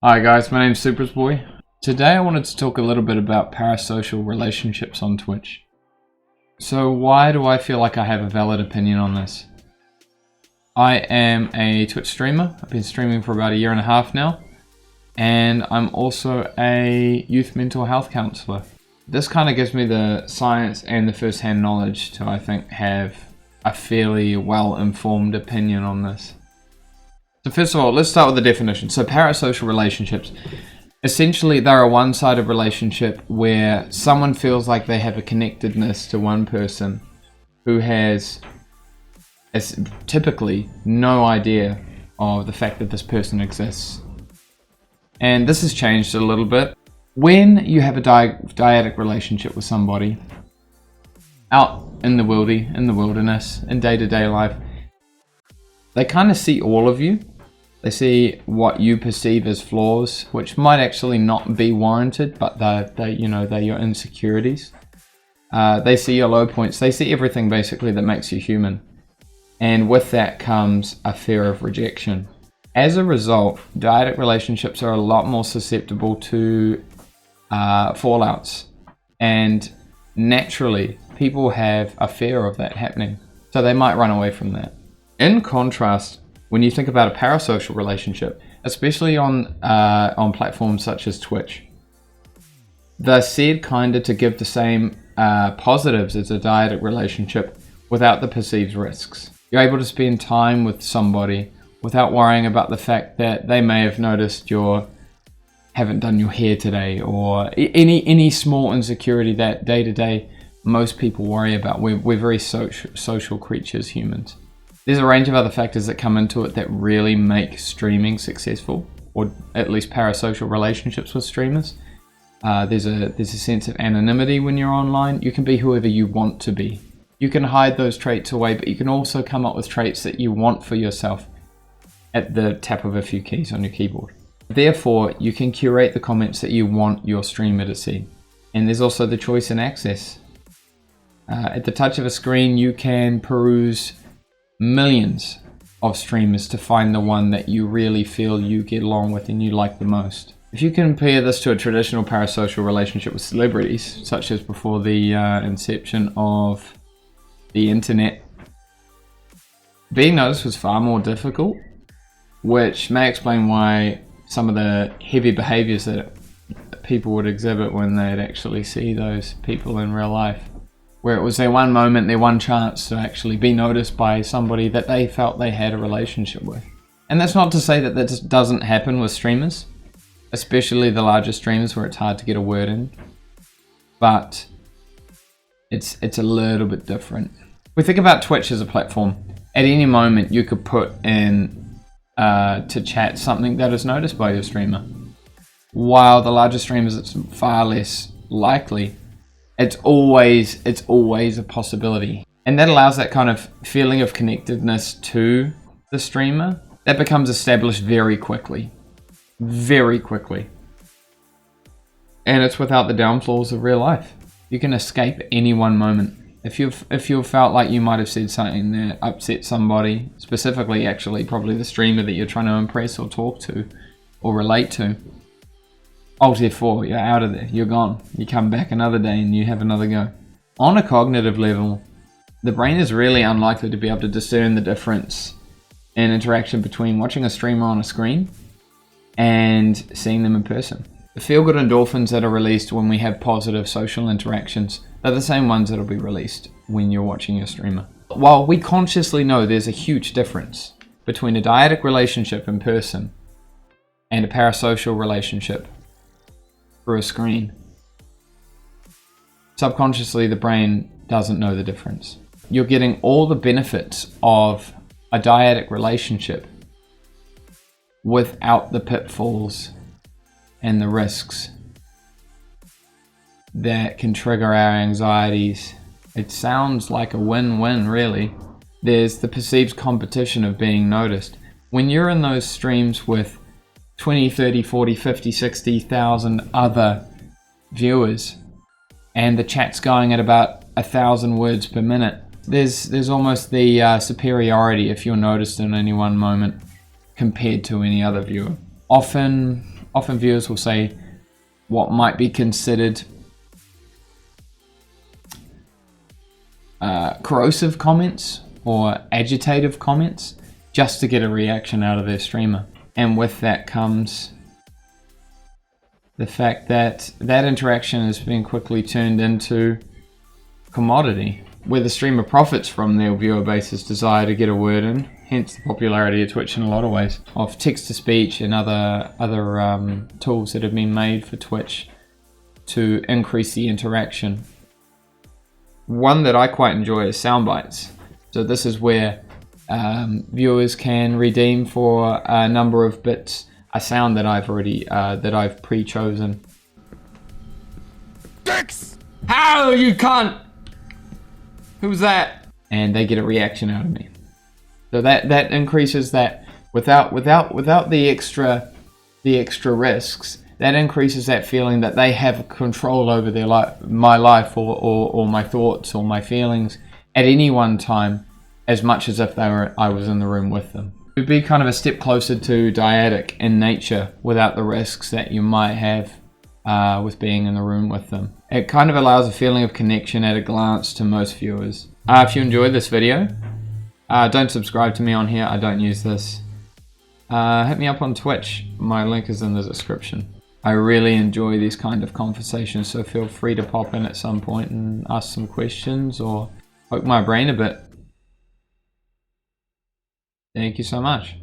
Hi guys, my name's Boy. Today I wanted to talk a little bit about parasocial relationships on Twitch. So why do I feel like I have a valid opinion on this? I am a Twitch streamer. I've been streaming for about 1.5 years now. And I'm also a youth mental health counselor. This kind of gives me the science and the first-hand knowledge to, I think, have a fairly well-informed opinion on this. So first of all, let's start with the definition. So parasocial relationships, essentially they're a one-sided relationship where someone feels like they have a connectedness to one person who has typically no idea of the fact that this person exists. And this has changed a little bit. When you have a dyadic relationship with somebody out in the wilderness, in day-to-day life, they kind of see all of you. They see what you perceive as flaws, which might actually not be warranted, but they're your insecurities. They see your low points. They see everything basically that makes you human. And with that comes a fear of rejection. As a result, dyadic relationships are a lot more susceptible to fallouts. And naturally, people have a fear of that happening. So they might run away from that. In contrast, when you think about a parasocial relationship, especially on platforms such as Twitch, they're said kinda to give the same positives as a dyadic relationship without the perceived risks. You're able to spend time with somebody without worrying about the fact that they may have noticed you haven't done your hair today, or any small insecurity that day to day most people worry about. We're very social creatures, humans. There's a range of other factors that come into it that really make streaming successful, or at least parasocial relationships with streamers. There's a sense of anonymity when you're online. You can be whoever you want to be. You can hide those traits away, but you can also come up with traits that you want for yourself at the tap of a few keys on your keyboard. Therefore, you can curate the comments that you want your streamer to see. And there's also the choice and access. At the touch of a screen, you can peruse millions of streamers to find the one that you really feel you get along with and you like the most. If you compare this to a traditional parasocial relationship with celebrities, such as before the inception of the internet, being noticed was far more difficult, which may explain why some of the heavy behaviors that people would exhibit when they'd actually see those people in real life, where it was their one moment, their one chance to actually be noticed by somebody that they felt they had a relationship with. And that's not to say that that just doesn't happen with streamers, especially the larger streamers where it's hard to get a word in. But it's a little bit different. We think about Twitch as a platform. At any moment you could put in to chat something that is noticed by your streamer. While the larger streamers, it's far less likely. It's always a possibility. And that allows that kind of feeling of connectedness to the streamer that becomes established very quickly. Very quickly. And it's without the downfalls of real life. You can escape any one moment. If you felt like you might have said something that upset somebody, specifically actually probably the streamer that you're trying to impress or talk to or relate to, Alt F4, you're out of there, you're gone. You come back another day and you have another go. On a cognitive level, the brain is really unlikely to be able to discern the difference in interaction between watching a streamer on a screen and seeing them in person. The feel-good endorphins that are released when we have positive social interactions are the same ones that will be released when you're watching your streamer. While we consciously know there's a huge difference between a dyadic relationship in person and a parasocial relationship through a screen, subconsciously the brain doesn't know the difference. You're getting all the benefits of a dyadic relationship without the pitfalls and the risks that can trigger our anxieties. It sounds like a win-win, really. There's the perceived competition of being noticed. When you're in those streams with 20, 30, 40, 50, 60,000 other viewers and the chat's going at about 1,000 words per minute, there's almost the superiority if you're noticed in any one moment compared to any other viewer. Often often viewers will say what might be considered corrosive comments or agitative comments just to get a reaction out of their streamer. And with that comes the fact that that interaction has been quickly turned into commodity, where the streamer profits from their viewer base's desire to get a word in, hence the popularity of Twitch in a lot of ways, of text-to-speech and other tools that have been made for Twitch to increase the interaction. One that I quite enjoy is sound bites. So this is where viewers can redeem for a number of bits a sound that I've pre-chosen. Dicks! How you cunt! Who's that? And they get a reaction out of me. So that increases that without the extra risks. That increases that feeling that they have control over their life, my life, or my thoughts or my feelings at any one time, as much as if I was in the room with them. It would be kind of a step closer to dyadic in nature without the risks that you might have with being in the room with them. It kind of allows a feeling of connection at a glance to most viewers. If you enjoyed this video, don't subscribe to me on here. I don't use this. Hit me up on Twitch. My link is in the description. I really enjoy these kind of conversations, so feel free to pop in at some point and ask some questions or poke my brain a bit. Thank you so much.